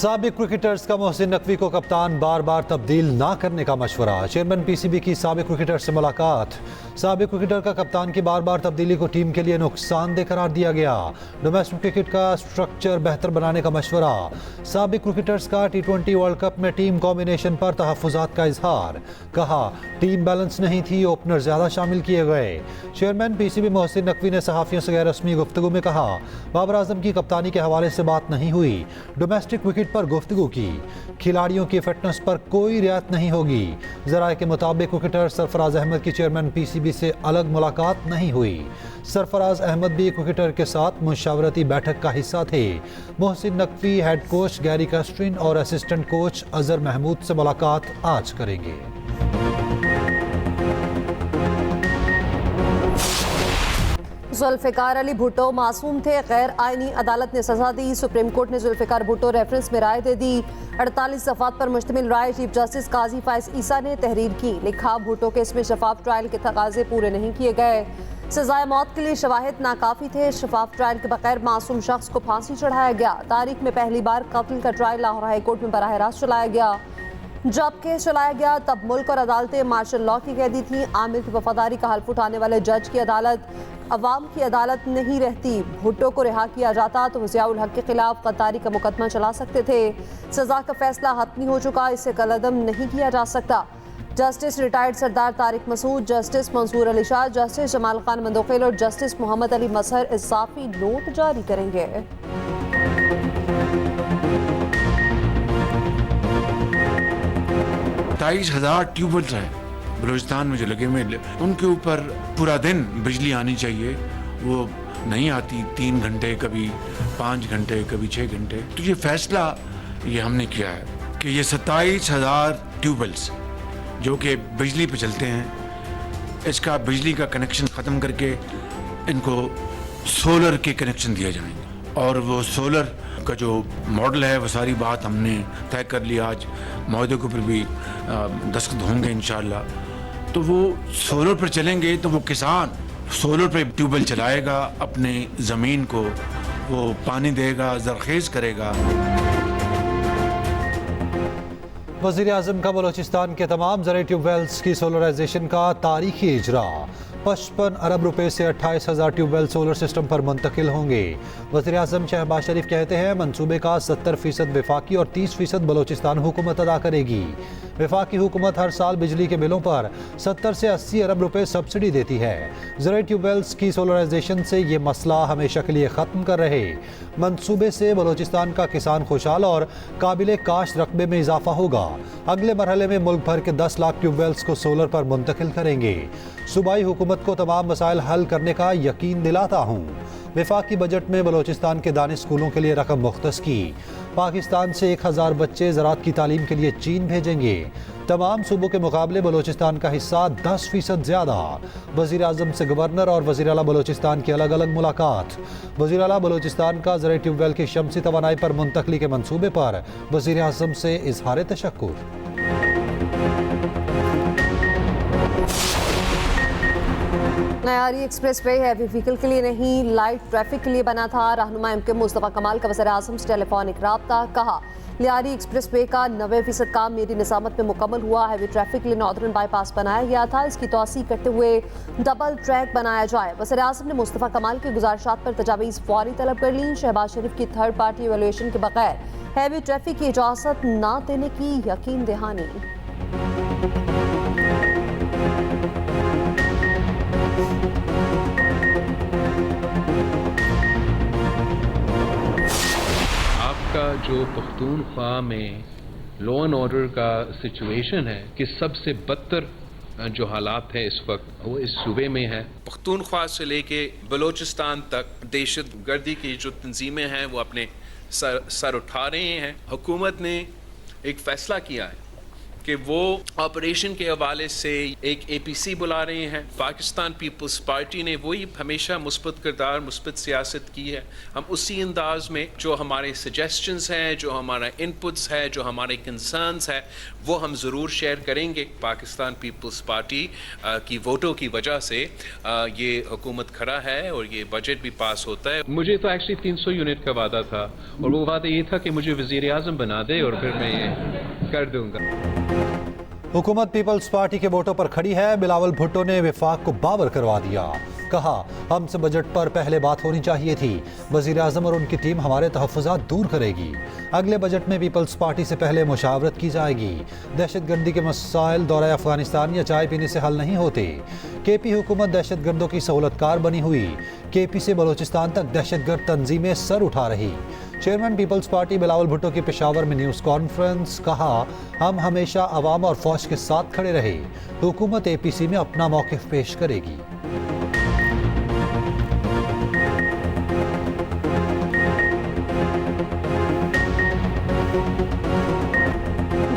साबिक क्रिकेटर्स का मोहसिन नकवी को कप्तान बार बार तब्दील ना करने का मशवरा। चेयरमैन पीसीबी की साबिक क्रिकेटर से मुलाकात। साबिक क्रिकेटर का कप्तान की बार बार तब्दीली को टीम के लिए नुकसानदेह करार दिया गया। डोमेस्टिक क्रिकेट का स्ट्रक्चर बेहतर बनाने का मशवरा। साबिक क्रिकेटर्स का T20 वर्ल्ड कप में टीम कॉम्बिनेशन पर तहफ़्फ़ुज़ात का इजहार। कहा टीम बैलेंस नहीं थी, ओपनर ज़्यादा शामिल किए गए। चेयरमैन पीसीबी मोहसिन नकवी ने सहाफ़ियों से गैर रस्मी गुफ्तगू में कहा बाबर आजम की कप्तानी के हवाले से बात नहीं हुई, डोमेस्टिक क्रिकेट पर गुफ्तगू की। खिलाड़ियों की फिटनेस पर कोई रियायत नहीं होगी। ज़राए के मुताबिक क्रिकेटर सरफराज अहमद की चेयरमैन पीसीबी से अलग मुलाकात नहीं हुई। सरफराज अहमद भी क्रिकेटर के साथ मुशावरती बैठक का हिस्सा थे। Mohsin Naqvi head coach Gary Kirsten और असिस्टेंट कोच अजहर महमूद से मुलाकात आज करेंगे। जुल्फ़िकार अली भुट्टो मासूम थे, गैर आईनी अदालत ने सजा दी। सुप्रीम कोर्ट ने जुल्फ़िकार भुट्टो रेफरेंस में राय दे दी। 48 सफ़ात पर मुश्तमिल राय चीफ जस्टिस काजी फायज ईसा ने तहरीर की। लिखा भुट्टो केस में शफाफ ट्रायल के तकाजे पूरे नहीं किए गए। सजाए मौत के लिए शवाहिद नाकाफी थे। शफाफ ट्रायल के बगैर मासूम शख्स को फांसी चढ़ाया गया। तारीख में पहली बार कत्ल का ट्रायल लाहौर हाई कोर्ट में बराह रास्त चलाया गया। जब केस चलाया गया तब मुल्क और अदालतें मार्शल लॉ की कैदी थीं। आमिर की वफादारी का हल्फ उठाने वाले जज की अदालत अवाम की अदालत नहीं रहती। भुट्टो को रिहा किया जाता तो ज़ियाउल हक के खिलाफ गद्दारी का मुकदमा चला सकते थे। सजा का फैसला हतमी हो चुका, इसे कलअदम नहीं किया जा सकता। जस्टिस रिटायर्ड सरदार तारिक मसूद, जस्टिस मंसूर अली शाह, जस्टिस जमाल खान मंदोखेल और जस्टिस मोहम्मद अली मसहर इजाफी नोट जारी करेंगे। 27,000 ट्यूबवेल्स हैं बलूचिस्तान में जो लगे हुए, उनके ऊपर पूरा दिन बिजली आनी चाहिए, वो नहीं आती। 3 घंटे, कभी 5 घंटे, कभी 6 घंटे। तो ये फैसला ये हमने किया है कि ये 27,000 ट्यूबवेल्स जो कि बिजली पे चलते हैं, इसका बिजली का कनेक्शन ख़त्म करके इनको सोलर के कनेक्शन दिए जाएंगे। और वो सोलर का जो मॉडल है वो सारी बात हमने तय कर लिया। आज मौदे के ऊपर भी दस्तखत होंगे इंशाअल्लाह। तो वो सोलर पर चलेंगे तो वो किसान सोलर पे ट्यूबवेल चलाएगा, अपने ज़मीन को वो पानी देगा, ज़रखेज़ करेगा। वज़ीर आज़म का बलूचिस्तान के तमाम ज़राई ट्यूबवेल्स की सोलराइजेशन का तारीखी इजरा। 55 अरब रुपए से 28,000 ट्यूबवेल सोलर सिस्टम पर मुंतकिल होंगे। वज़ीर आज़म शहबाज शरीफ कहते हैं मनसूबे का 70% वफाकी और 30% बलूचिस्तान हुकूमत अदा करेगी। वफाकी हुकूमत हर साल बिजली के बिलों पर 70 से 80 अरब रुपए सब्सिडी देती है। ज़राई ट्यूबवेल्स की सोलराइजेशन से ये मसला हमेशा के लिए ख़त्म कर रहे। मनसूबे से बलूचिस्तान का किसान खुशहाल और काबिल काश्त रकबे में इजाफा होगा। अगले मरहले में मुल्क भर के 10 लाख ट्यूबवेल्स को सोलर पर मुंतकिल करेंगे। सूबाई हुकूमत को तमाम मसाइल हल करने का यकीन दिलाता हूँ। वफाकी बजट में बलूचिस्तान के दानिश स्कूलों के लिए रकम मुख्तस की। पाकिस्तान से 1000 बच्चे ज़राअत की तालीम के लिए चीन भेजेंगे। तमाम सूबों के मुकाबले बलूचिस्तान का हिस्सा 10% ज़्यादा। वज़ीर आज़म से गवर्नर और वज़ीर आला बलूचिस्तान की अलग अलग मुलाकात। वज़ीर आला बलूचिस्तान का ज़राई ट्यूबवेल की शमसी तवानाई पर मुंतकली के मनसूबे पर वज़ीर आज़म से इजहार तशक्कुर। नयारी एक्सप्रेस वे हैवी व्हीकल के लिए नहीं, लाइट ट्रैफिक के लिए बना था। रहनुमा एमके मुस्तफ़ा कमाल का वज़ीर आज़म से टेलीफोनिक राब्ता। कहा लियारी एक्सप्रेस वे का 90% काम मेरी निज़ामत में मुकम्मल हुआ। हैवी ट्रैफिक के लिए नॉर्दर्न बाईपास बनाया गया था, इसकी तोसी करते हुए डबल ट्रैक बनाया जाए। वज़ीर आज़म ने मुस्तफ़ा कमाल की गुजारिशात पर तजावीज़ फौरी तलब कर ली। शहबाज शरीफ की थर्ड पार्टी एवेल्यूएशन के बगैर हैवी ट्रैफिक की इजाज़त न देने की यकीन दहानी। आपका जो पख्तूनख्वा में लॉ एंड ऑर्डर का सिचुएशन है कि सबसे बदतर जो हालात है इस वक्त वो इस सूबे में है। पख्तूनख्वा से लेके बलूचिस्तान तक दहशत गर्दी की जो तंजीमें हैं वो अपने सर उठा रहे हैं। हुकूमत ने एक फ़ैसला किया है कि वो ऑपरेशन के हवाले से एक APC बुला रहे हैं। पाकिस्तान पीपल्स पार्टी ने वही हमेशा मुस्बत किरदार, मुस्बत सियासत की है। हम उसी अंदाज में जो हमारे सजेशंस हैं, जो हमारा इनपुट्स है, जो हमारे कंसर्न्स है, वो हम ज़रूर शेयर करेंगे। पाकिस्तान पीपल्स पार्टी की वोटों की वजह से ये हुकूमत खड़ा है और ये बजट भी पास होता है। मुझे तो एक्चुअली 300 यूनिट का वादा था और वो वादा ये था कि मुझे वज़ीर आज़म बना दे और फिर मैं ये कर दूंगा। हुकूमत पीपल्स पार्टी के वोटों पर खड़ी है। बिलावल भुट्टो ने विफाक को बावर करवा दिया। कहा, हमसे बजट पर पहले बात होनी चाहिए थी। वज़ीर आज़म और उनकी टीम हमारे तहफ़्फ़ुज़ात दूर करेगी। अगले बजट में पीपल्स पार्टी से पहले मुशावरत की जाएगी। दहशतगर्दी के मसाइल दौरा अफ़गानिस्तान या चाय पीने से हल नहीं होते। KP हुकूमत दहशतगर्दों की सहूलतकार बनी हुई। KP से बलोचिस्तान तक दहशतगर्द तंजीमें सर उठा रही। Chairman peoples party Bilawal Bhutto की पेशावर में न्यूज़ कॉन्फ्रेंस। कहा, हम हमेशा अवाम और फौज के साथ खड़े रहे। हुकूमत APC में अपना मौक़िफ़ पेश करेगी।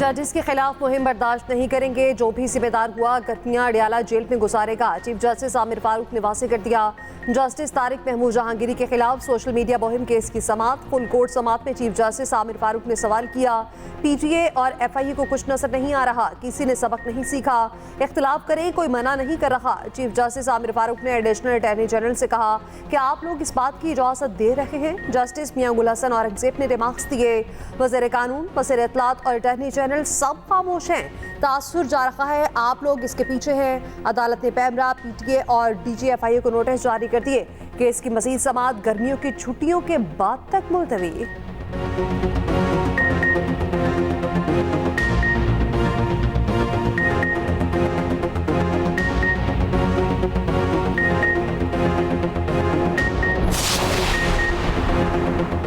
जजेस के खिलाफ मुहिम बर्दाश्त नहीं करेंगे। जो भी जिम्मेदार हुआ गर्मियां अडियाला जेल में गुजारेगा। चीफ जस्टिस आमिर फारूक ने वाज़ेह कर दिया। जस्टिस तारिक महमूद जहांगीरी के खिलाफ सोशल मीडिया मुहिम केस की समात। फुल कोर्ट समात में चीफ जस्टिस आमिर फारूक ने सवाल किया, PTA और FIA को कुछ नजर नहीं आ रहा, किसी ने सबक नहीं सीखा, इख्तिलाफ करें, कोई मना नहीं कर रहा। चीफ जस्टिस आमिर फारूक ने एडिशनल अटॉर्नी जनरल से कहा कि आप लोग इस बात की इजाजत दे रहे हैं। जस्टिस मियां गुल हसन औरंगजेब ने रिमार्क्स दिए। वज़ीर कानून, वज़ीर इत्तलात और अटॉर्नी जनरल सब खामोश हैं। तासुर जा रहा है, आप लोग इसके पीछे हैं। अदालत ने पैमरा, PTA और DG FIA को नोटिस जारी कर दिए। केस की मजीद समात गर्मियों की छुट्टियों के बाद तक मुलतवी।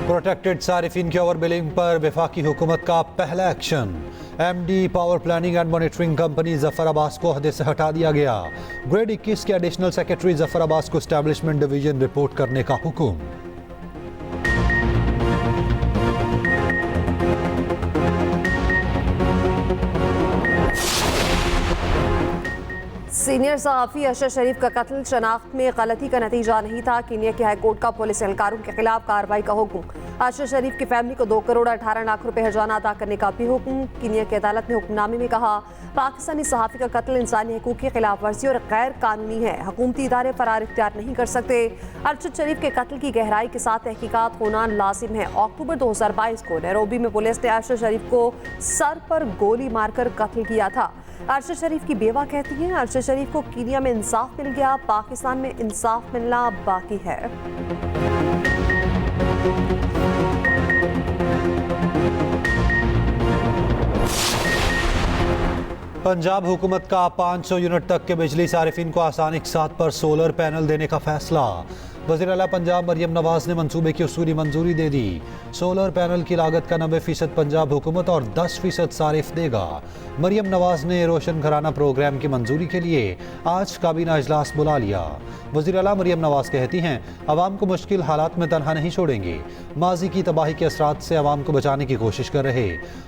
प्रोटेक्टेड सारिफिन की ओवर बिलिंग पर वफाकी हुकूमत का पहला action. MD power planning and monitoring company Zafar Abbas को अहदे से हटा दिया गया। ग्रेड 21 के एडिशनल सेक्रेटरी जफर अब्बास को एस्टैब्लिशमेंट डिवीजन रिपोर्ट करने का हुक्म। सीनियर सहाफ़ी अरशद शरीफ का कत्ल शनाख्त में गलती का नतीजा नहीं था। कीनिया के हाईकोर्ट का पुलिस एहलकारों के खिलाफ कार्रवाई का हुक्म। अरशद शरीफ की फैमिली को 2 करोड़ 18 लाख रुपए हर्जाना अदा करने का भी हुक्म। कीनिया की अदालत ने हुक्मनामे में कहा, पाकिस्तानी सहाफ़ी का कत्ल इंसानी हकूक़ की खिलाफ वर्जी और गैर कानूनी है। हुकूमती इदारे फरार इख्तियार नहीं कर सकते। अरशद शरीफ के कत्ल की गहराई के साथ तहकीकात होना लाजिम है। अक्टूबर 2022 को नैरोबी में पुलिस ने अरशद शरीफ को सर पर गोली मारकर कत्ल किया था। अरशद शरीफ की बेवा कहती हैं, अरशद शरीफ को कीनिया में इंसाफ मिल गया, पाकिस्तान में इंसाफ मिलना बाकी है। पंजाब हुकूमत का 500 यूनिट तक के बिजली सारिफिन को आसानी के साथ पर सोलर पैनल देने का फैसला। वज़ीर आला पंजाब मरियम नवाज ने मंसूबे की उसूली मंजूरी दे दी। सोलर पैनल की लागत का 90% पंजाब हुकूमत और 10% सारिफ देगा। मरियम नवाज ने रोशन घराना प्रोग्राम की मंजूरी के लिए आज काबीना इजलास बुला लिया। वज़ीर आला मरियम नवाज कहती हैं, अवाम को मुश्किल हालात में तनहा नहीं छोड़ेंगे। माजी की तबाही के असरात से अवाम को बचाने की कोशिश कर रहे।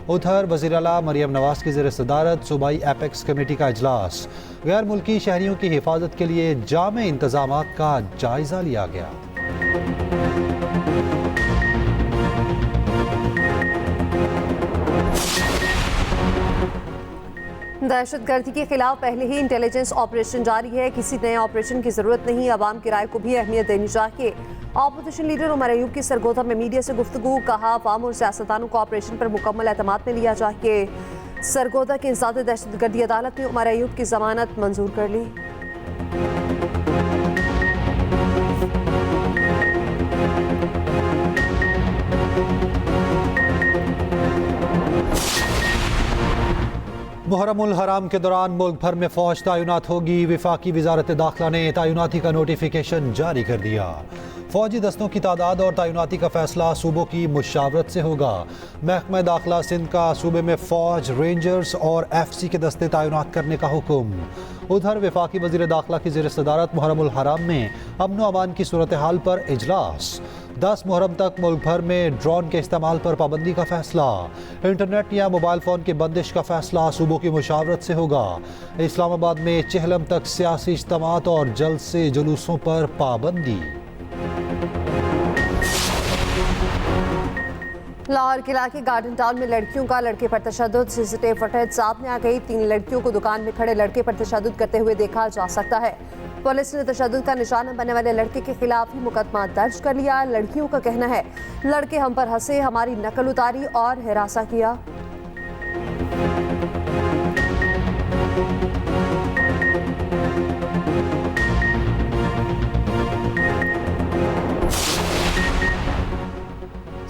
उधर वज़ीर आला मरियम नवाज की ज़ेर सदारत सूबाई एपेक्स कमेटी का इजलास। गैर मुल्की शहरियों की हिफाजत के लिए जामे इंतजामात का जायजा लिया गया। दहशतगर्दी के खिलाफ पहले ही इंटेलिजेंस ऑपरेशन जारी है। किसी नए ऑपरेशन की जरूरत नहीं। आवाम की राय को भी अहमियत देनी चाहिए। ऑपोजिशन लीडर उमर अयूब की सरगोधा में मीडिया से गुफ्तगू। कहा, अवाम और सियासतदानों को ऑपरेशन पर मुकम्मल एतमाद में लिया चाहिए। सरगोधा की इंसाद दहशतगर्दी अदालत ने उमर अयूब की जमानत मंजूर कर ली। मुहर्रमुल हराम के दौरान मुल्क भर में फौज तैनात होगी। वफाकी वजारत दाखिला ने तैनाती का नोटिफिकेशन जारी कर दिया। फौजी दस्तों की तादाद और तैनाती का फैसला सूबों की मुशावरत से होगा। महकमा दाखिला सिंध का सूबे में फौज, रेंजर्स और FC के दस्ते तैनात करने का हुक्म। उधर वफाकी वजीर दाखिला की ज़ेर सदारत मुहर्रमुल हराम में अमन व अमान की सूरत हाल पर इजलास। 10 मुहर्रम तक मुल्क भर में ड्रोन के इस्तेमाल पर पाबंदी का फैसला। इंटरनेट या मोबाइल फ़ोन की बंदिश का फैसला सूबों की मुशावरत से होगा। इस्लामाबाद में चहलम तक सियासी इज्तिमात और जलसे जुलूसों पर पाबंदी। लाहौर के इलाके गार्डन टाउन में लड़कियों का लड़के पर तशद्दुद, सीसीटीवी फुटेज सामने आ गई। 3 लड़कियों को दुकान में खड़े लड़के पर तशद्दुद करते हुए देखा जा सकता है। पुलिस ने तशद्दुद का निशाना बनने वाले लड़के के खिलाफ ही मुकदमा दर्ज कर लिया। लड़कियों का कहना है लड़के हम पर हंसे, हमारी नकल उतारी और हिरासा किया।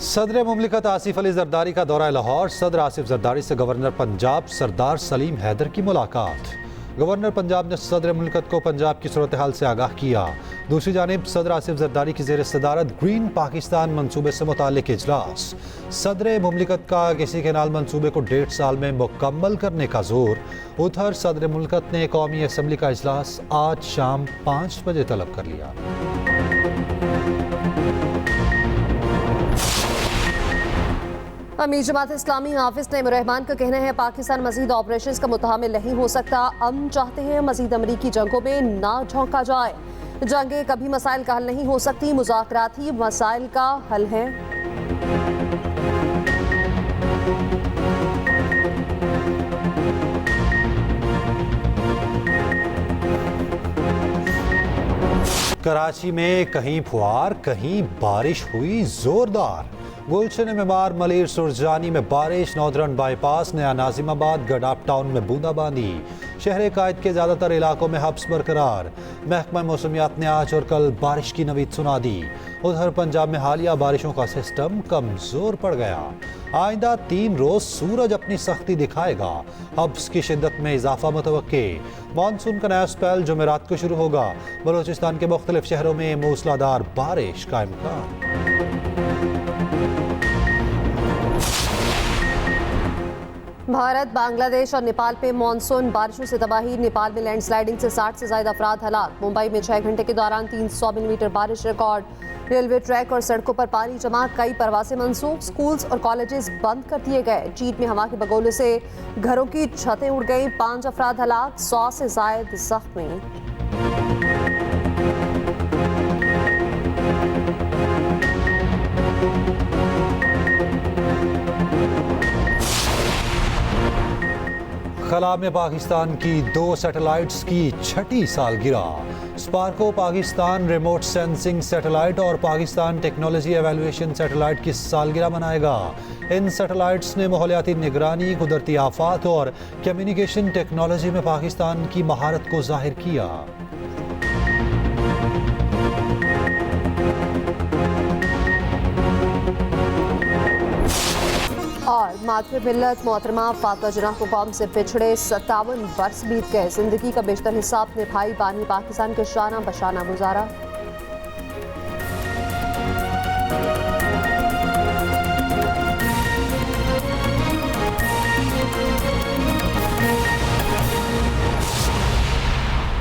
सदर मुमलिकत आसिफ अली जरदारी का दौरा लाहौर। सदर आसिफ जरदारी से गवर्नर पंजाब सरदार सलीम हैदर की मुलाकात। गवर्नर पंजाब ने सदर मुमलिकत को पंजाब की सूरत हाल से आगाह किया। दूसरी जानिब सदर आसिफ जरदारी की ज़ेर सदारत ग्रीन पाकिस्तान मंसूबे से मुताल्लिक इजलास। सदर मुमलिकत का किसी कैनाल मंसूबे को 1.5 साल में मुकम्मल करने का जोर। उधर सदर मुमलिकत ने कौमी असम्बली का इजलास आज शाम 5 बजे तलब कर लिया। अमीर जमात इस्लामी हाफिज नईम रहमान का कहना है पाकिस्तान मजीद ऑपरेशंस का मुतहमिल नहीं हो सकता। हम चाहते हैं मजीद अमरीकी जंगों में ना झोंका जाए। जंगें कभी मसाइल का हल नहीं हो सकती, मुज़ाकरात ही मसाइल का हल है। कराची में कहीं फुहार कहीं बारिश हुई जोरदार। गुलशन मेमार मलिर सुरजानी में बारिश, नॉर्दर्न बाईपास नया नाजिमाबाद गडाप टाउन में बूंदाबांदी। शहर कायद के ज़्यादातर इलाकों में हब्स बरकरार। महकमा मौसमियात ने आज और कल बारिश की नवीद सुना दी। उधर पंजाब में हालिया बारिशों का सिस्टम कमज़ोर पड़ गया। आइंदा 3 रोज़ सूरज अपनी सख्ती दिखाएगा। हब्स की शिद्दत में इजाफा मुतवक्के। मानसून का नया स्पेल जुमेरात को शुरू होगा। बलूचिस्तान के मुख्तलिफ शहरों में मूसलाधार बारिश का इम्कान। भारत, बांग्लादेश और नेपाल पे मानसून बारिशों से तबाही। नेपाल में लैंडस्लाइडिंग से 60 से ज्यादा अफराद हलाक। मुंबई में 6 घंटे के दौरान 300 मिलीमीटर बारिश रिकॉर्ड। रेलवे ट्रैक और सड़कों पर पानी जमा, कई परवासें मनसूख। स्कूल्स और कॉलेजेस बंद कर दिए गए। चीन में हवा के बगोले से घरों की छतें उड़ गईं। 5 अफराद हलाक, 100 से ज्यादा जख्मी। खला में पाकिस्तान की 2 सैटेलाइट्स की 6ठी सालगिरह। Sparco Pakistan remote sensing satellite और पाकिस्तान टेक्नोलॉजी एवेल्युएशन सैटेलाइट की सालगिरह मनाएगा। इन सैटेलाइट्स ने माहौलियाती निगरानी, कुदरती आफात और कम्युनिकेशन टेक्नोलॉजी में पाकिस्तान की महारत को जाहिर किया। और मातृ मिल्लत मोहतरमा फातमा जिन्ना को कौम से पिछड़े 57 वर्ष बीत गए। जिंदगी का बेशतर हिस्सा अपने भाई बानी पाकिस्तान के शाना बशाना गुजारा।